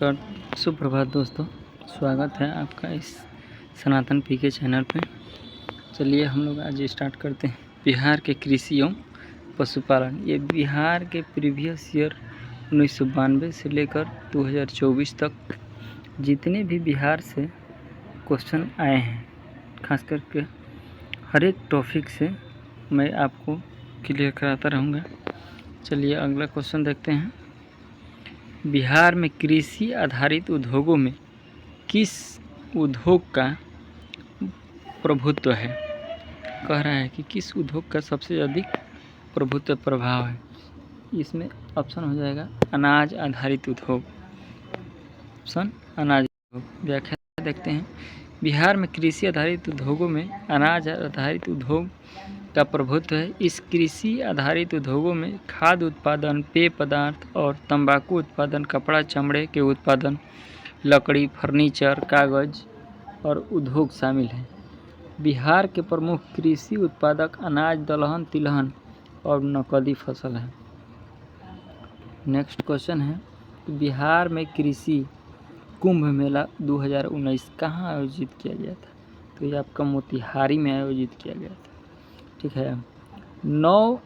नमस्कार, सुप्रभात दोस्तों। स्वागत है आपका इस सनातन पीके चैनल पे। चलिए हम लोग आज स्टार्ट करते हैं बिहार के कृषि एवं पशुपालन। ये बिहार के प्रीवियस ईयर 1992 से लेकर 2024 तक जितने भी बिहार से क्वेश्चन आए हैं, खास करके हर एक टॉपिक से मैं आपको क्लियर कराता रहूँगा। चलिए अगला क्वेश्चन देखते हैं। बिहार में कृषि आधारित उद्योगों में किस उद्योग का प्रभुत्व है? कह रहा है कि किस उद्योग का सबसे अधिक प्रभुत्व प्रभाव है। इसमें ऑप्शन हो जाएगा अनाज आधारित उद्योग। ऑप्शन अनाज उद्योग। व्याख्या देखते हैं। बिहार में कृषि आधारित उद्योगों में अनाज आधारित उद्योग का प्रभुत्व है। इस कृषि आधारित उद्योगों में खाद्य उत्पादन, पेय पदार्थ और तंबाकू उत्पादन, कपड़ा चमड़े के उत्पादन, लकड़ी, फर्नीचर, कागज और उद्योग शामिल हैं। बिहार के प्रमुख कृषि उत्पादक अनाज, दलहन, तिलहन और नकदी फसल है। नेक्स्ट क्वेश्चन है, बिहार में कृषि कुंभ मेला 2019 कहाँ आयोजित किया गया था? तो ये आपका मोतिहारी में आयोजित किया गया था। ठीक है। 9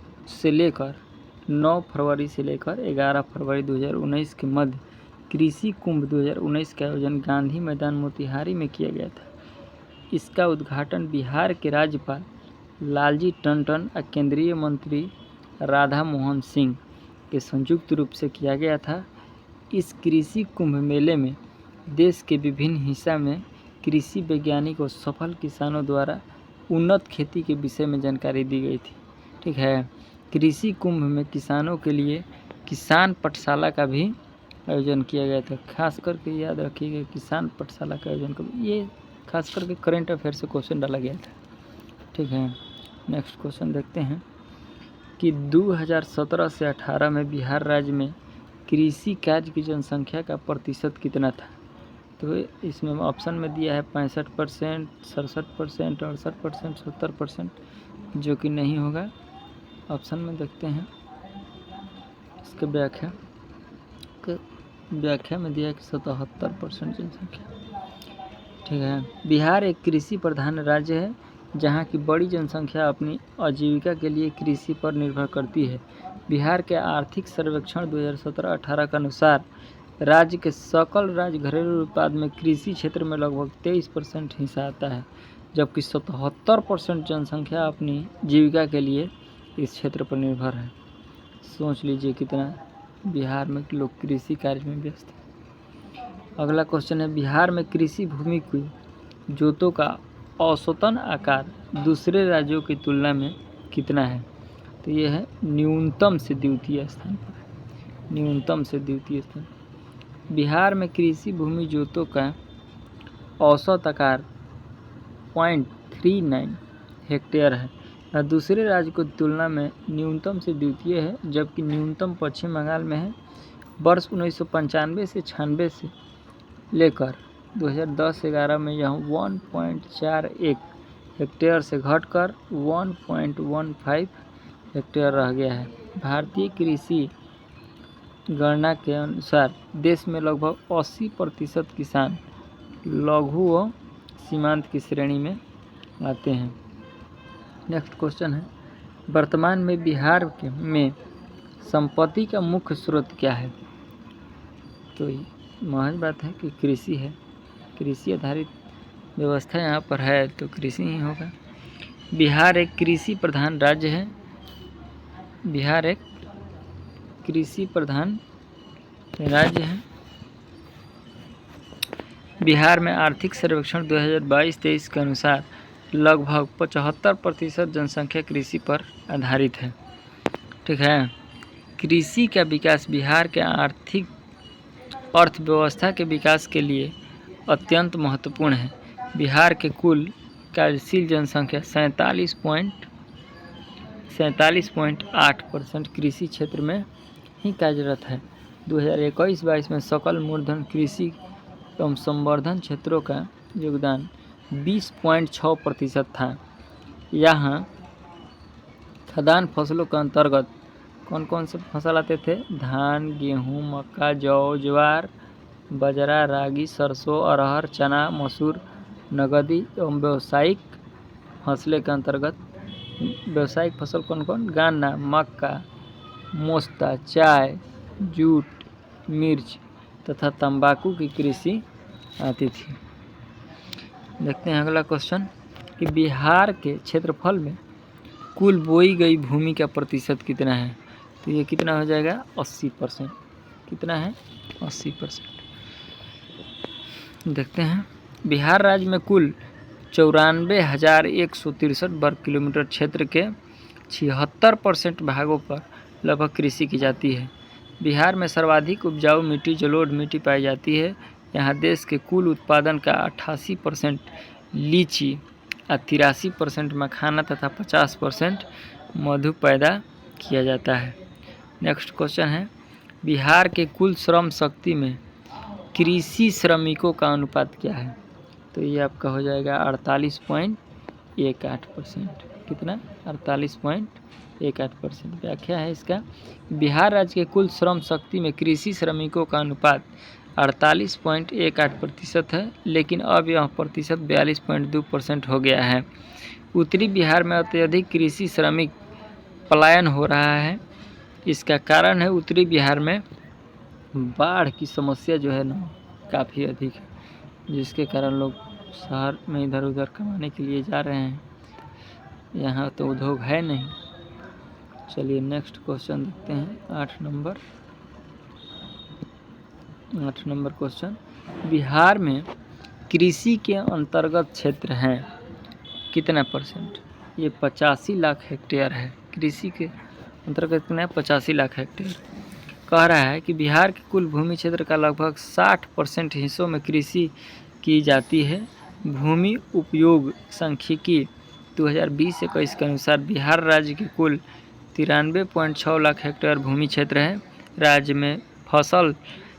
फरवरी से लेकर 11 फरवरी 2019 के मध्य कृषि कुंभ 2019 का आयोजन गांधी मैदान मोतिहारी में किया गया था। इसका उद्घाटन बिहार के राज्यपाल लालजी टंडन और केंद्रीय मंत्री राधा मोहन सिंह के संयुक्त रूप से किया गया था। इस कृषि कुंभ मेले में देश के विभिन्न हिस्सा में कृषि वैज्ञानिक और सफल किसानों द्वारा उन्नत खेती के विषय में जानकारी दी गई थी। ठीक है। कृषि कुंभ में किसानों के लिए किसान पाठशाला का भी आयोजन किया गया था। खास करके याद रखिएगा, किसान पाठशाला का आयोजन कर, ये खास करके करंट अफेयर से क्वेश्चन डाला गया था। ठीक है। नेक्स्ट क्वेश्चन देखते हैं कि 2017 से 18 में बिहार राज्य में कृषि कार्य की जनसंख्या का प्रतिशत कितना था? तो इसमें ऑप्शन में दिया है 65%, 67%, 68%, 70%, जो कि नहीं होगा। ऑप्शन में देखते हैं इसके व्याख्या में दिया है कि 77% जनसंख्या। ठीक है। बिहार एक कृषि प्रधान राज्य है जहां की बड़ी जनसंख्या अपनी आजीविका के लिए कृषि पर निर्भर करती है। बिहार के आर्थिक सर्वेक्षण 2017-18 के अनुसार राज्य के सकल राज्य घरेलू उत्पाद में कृषि क्षेत्र में लगभग 23% हिस्सा आता है, जबकि 77% जनसंख्या अपनी जीविका के लिए इस क्षेत्र पर निर्भर है। सोच लीजिए कितना बिहार में लोग कृषि कार्य में व्यस्त हैं। अगला क्वेश्चन है, बिहार में कृषि भूमि की जोतों का औसतन आकार दूसरे राज्यों की तुलना में कितना है? तो यह है न्यूनतम से द्वितीय स्थान पर। न्यूनतम से द्वितीय स्थान। बिहार में कृषि भूमि जोतों का औसत आकार 0.39 हेक्टेयर है और दूसरे राज्य की तुलना में न्यूनतम से द्वितीय है, जबकि न्यूनतम पश्चिम बंगाल में है। वर्ष 1995 से 96 से लेकर 2010-11 में यह 1.41 हेक्टेयर से घटकर 1.15 हेक्टेयर रह गया है। भारतीय कृषि गणना के अनुसार देश में लगभग 80% किसान लघु व सीमांत की श्रेणी में आते हैं। नेक्स्ट क्वेश्चन है, वर्तमान में बिहार में संपत्ति का मुख्य स्रोत क्या है? तो महज बात है कि कृषि है। कृषि आधारित व्यवस्था यहाँ पर है तो कृषि ही होगा। बिहार एक कृषि प्रधान राज्य है। बिहार एक कृषि प्रधान राज्य है। बिहार में आर्थिक सर्वेक्षण 2022-23 के अनुसार लगभग 75% जनसंख्या कृषि पर आधारित है। ठीक है। कृषि का विकास बिहार के आर्थिक अर्थव्यवस्था के विकास के लिए अत्यंत महत्वपूर्ण है। बिहार के कुल कार्यशील जनसंख्या 47.8% कृषि क्षेत्र में ही कार्यरत है। 2021-22 में सकल मूलधन कृषि एवं संवर्धन क्षेत्रों का योगदान 20.6% था। यहाँ खाद्यान्न फसलों के अंतर्गत कौन कौन से फसल आते थे? धान, गेहूँ, मक्का, जौ, ज्वार बाजरा, रागी, सरसों, अरहर, चना, मसूर नगदी एवं व्यावसायिक फसलें के अंतर्गत व्यावसायिक फसल कौन कौन? गन्ना, मक्का, मोस्ता, चाय, जूट, मिर्च तथा तंबाकू की कृषि आती थी। देखते हैं अगला क्वेश्चन कि बिहार के क्षेत्रफल में कुल बोई गई भूमि का प्रतिशत कितना है? तो ये कितना हो जाएगा? 80%। कितना है? 80%। देखते हैं बिहार राज्य में कुल 94,163 वर्ग किलोमीटर क्षेत्र के 76% भागों पर लगभग कृषि की जाती है। बिहार में सर्वाधिक उपजाऊ मिट्टी जलोढ़ मिट्टी पाई जाती है। यहाँ देश के कुल उत्पादन का 88% लीची, 83% मखाना तथा 50% मधु पैदा किया जाता है। नेक्स्ट क्वेश्चन है बिहार के कुल श्रम शक्ति में कृषि श्रमिकों का अनुपात क्या है? तो ये आपका हो जाएगा 48.18%। कितना? 48.18%। व्याख्या है इसका, बिहार राज्य के कुल श्रम शक्ति में कृषि श्रमिकों का अनुपात 48.18% है, लेकिन अब यह प्रतिशत 42.2% हो गया है। उत्तरी बिहार में अत्यधिक कृषि श्रमिक पलायन हो रहा है। इसका कारण है उत्तरी बिहार में बाढ़ की समस्या जो है ना काफ़ी अधिक है, जिसके कारण लोग शहर में इधर उधर कमाने के लिए जा रहे हैं। यहाँ तो उद्योग है नहीं। चलिए नेक्स्ट क्वेश्चन देखते हैं। 8 नंबर क्वेश्चन, बिहार में कृषि के अंतर्गत क्षेत्र हैं कितना %? ये 85 लाख हेक्टेयर है। कृषि के अंतर्गत कितना है? 85 लाख हेक्टेयर। कह रहा है कि बिहार के कुल भूमि क्षेत्र का लगभग 60% हिस्सों में कृषि की जाती है। भूमि उपयोग सांख्यिकी 2020-21 के अनुसार बिहार राज्य के कुल 93.6 लाख हेक्टेयर भूमि क्षेत्र है। राज्य में फसल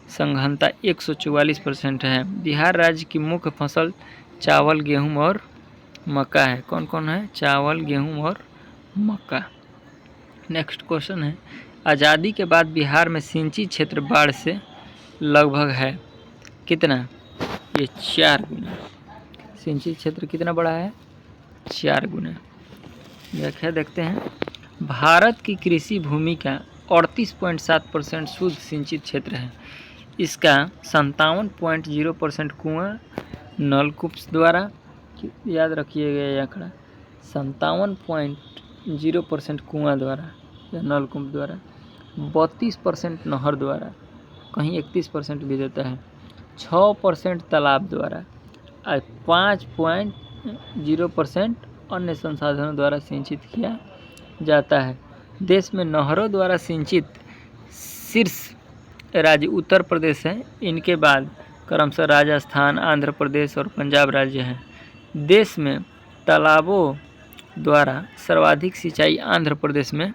संघनता 144% है। बिहार राज्य की मुख्य फसल चावल, गेहूं और मक्का है। कौन कौन है? चावल, गेहूं और मक्का। नेक्स्ट क्वेश्चन है आज़ादी के बाद बिहार में सिंचित क्षेत्र बाढ़ से लगभग है कितना? ये 4 गुना। सिंचित क्षेत्र कितना बड़ा है? 4 गुना। व्याख्या देखते हैं, भारत की कृषि भूमि का 38.7% शुद्ध सिंचित क्षेत्र है। इसका 57.0% कुआं नलकूप द्वारा, याद रखिएगा यह आंकड़ा, 57.0% कुआं द्वारा या नलकूप द्वारा, 32% नहर द्वारा, कहीं 31% भी देता है, 6% तालाब द्वारा और 5.0% अन्य संसाधनों द्वारा सिंचित किया जाता है। देश में नहरों द्वारा सिंचित शीर्ष राज्य उत्तर प्रदेश है। इनके बाद क्रमशः राजस्थान, आंध्र प्रदेश और पंजाब राज्य हैं। देश में तालाबों द्वारा सर्वाधिक सिंचाई आंध्र प्रदेश में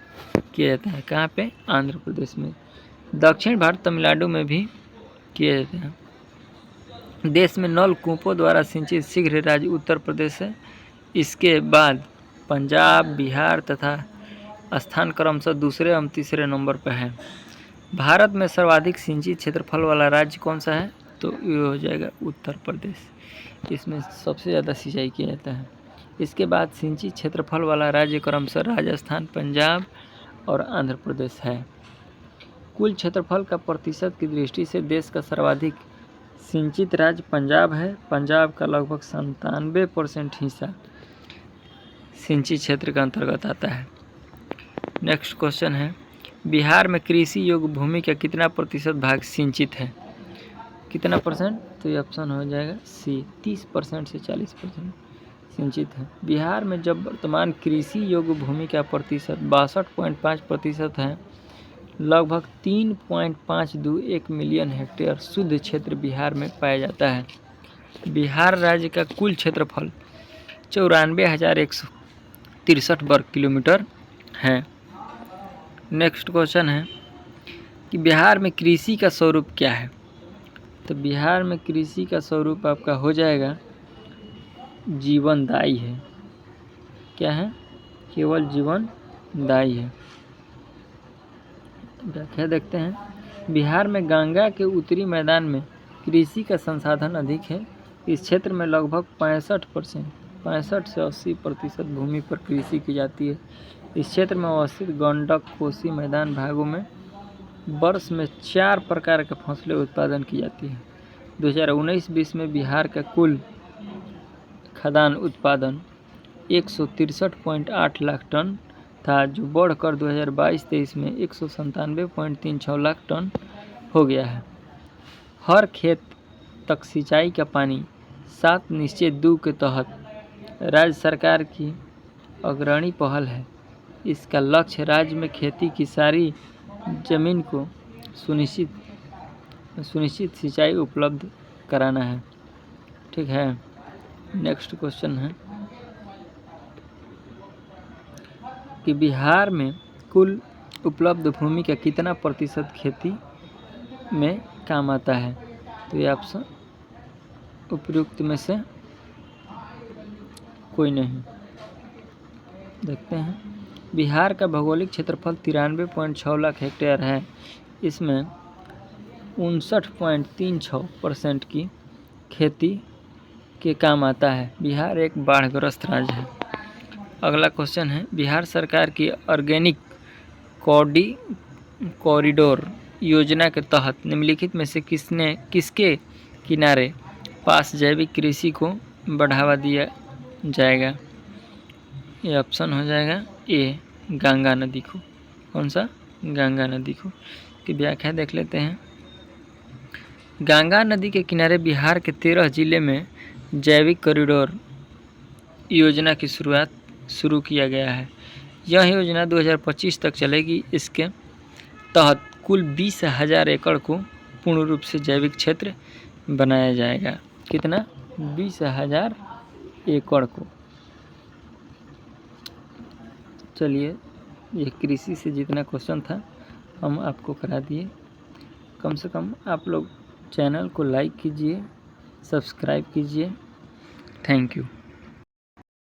किया जाता है। कहाँ पे? आंध्र प्रदेश में। दक्षिण भारत तमिलनाडु में भी किए जाते हैं। देश में नलकूपों द्वारा सिंचित शीघ्र राज्य उत्तर प्रदेश है। इसके बाद पंजाब, बिहार तथा स्थान क्रमशः दूसरे एवं तीसरे नंबर पर है। भारत में सर्वाधिक सिंचित क्षेत्रफल वाला राज्य कौन सा है? तो ये हो जाएगा उत्तर प्रदेश। इसमें सबसे ज़्यादा सिंचाई किया जाता है। इसके बाद सिंचित क्षेत्रफल वाला राज्य क्रमशः राजस्थान, पंजाब और आंध्र प्रदेश है। कुल क्षेत्रफल का प्रतिशत की दृष्टि से देश का सर्वाधिक सिंचित राज्य पंजाब है। पंजाब का लगभग 97% हिस्सा सिंचित क्षेत्र के अंतर्गत आता है। नेक्स्ट क्वेश्चन है बिहार में कृषि योग्य भूमि का कितना प्रतिशत भाग सिंचित है? कितना %? तो ये ऑप्शन हो जाएगा सी, 30% से 40% सिंचित है। बिहार में जब वर्तमान कृषि योग्य भूमि का प्रतिशत 62.5% है। लगभग 3.521 मिलियन हेक्टेयर शुद्ध क्षेत्र बिहार में पाया जाता है। बिहार राज्य का कुल क्षेत्रफल 94,163 वर्ग किलोमीटर है। नेक्स्ट क्वेश्चन है कि बिहार में कृषि का स्वरूप क्या है? तो बिहार में कृषि का स्वरूप आपका हो जाएगा जीवनदायी है। क्या है? केवल जीवनदायी है। व्याख्या देखते हैं, बिहार में गंगा के उत्तरी मैदान में कृषि का संसाधन अधिक है। इस क्षेत्र में लगभग 65 से 80% भूमि पर कृषि की जाती है। इस क्षेत्र में अवस्थित गंडक कोसी मैदान भागों में वर्ष में 4 प्रकार के फसलें उत्पादन की जाती है। 2019-20 में बिहार का कुल खाद्यान्न उत्पादन 163.8 लाख टन था, जो बढ़कर 2022-23 में 197.36 लाख टन हो गया है। हर खेत तक सिंचाई का पानी 7 निश्चय 2 के तहत राज्य सरकार की अग्रणी पहल है। इसका लक्ष्य राज्य में खेती की सारी जमीन को सुनिश्चित सिंचाई उपलब्ध कराना है। ठीक है, नेक्स्ट क्वेश्चन है कि बिहार में कुल उपलब्ध भूमि का कितना प्रतिशत खेती में काम आता है। तो ये ऑप्शन उपयुक्त में से कोई नहीं। देखते हैं, बिहार का भौगोलिक क्षेत्रफल 93.6 लाख हेक्टेयर है। इसमें 59.36% की खेती के काम आता है। बिहार एक बाढ़ग्रस्त राज्य है। अगला क्वेश्चन है, बिहार सरकार की ऑर्गेनिक कॉरिडोर योजना के तहत निम्नलिखित में से किसके किनारे पास जैविक कृषि को बढ़ावा दिया जाएगा। ये ऑप्शन हो जाएगा ए, गंगा नदी को। कौन सा? गंगा नदी को। की व्याख्या देख लेते हैं। गंगा नदी के किनारे बिहार के 13 जिले में जैविक कॉरिडोर योजना की शुरुआत शुरू किया गया है। यह योजना 2025 तक चलेगी। इसके तहत कुल 20,000 एकड़ को पूर्ण रूप से जैविक क्षेत्र बनाया जाएगा। कितना? 20,000 एकड़ को। चलिए, ये कृषि से जितना क्वेश्चन था हम आपको करा दिए। कम से कम आप लोग चैनल को लाइक कीजिए, सब्सक्राइब कीजिए। Thank you.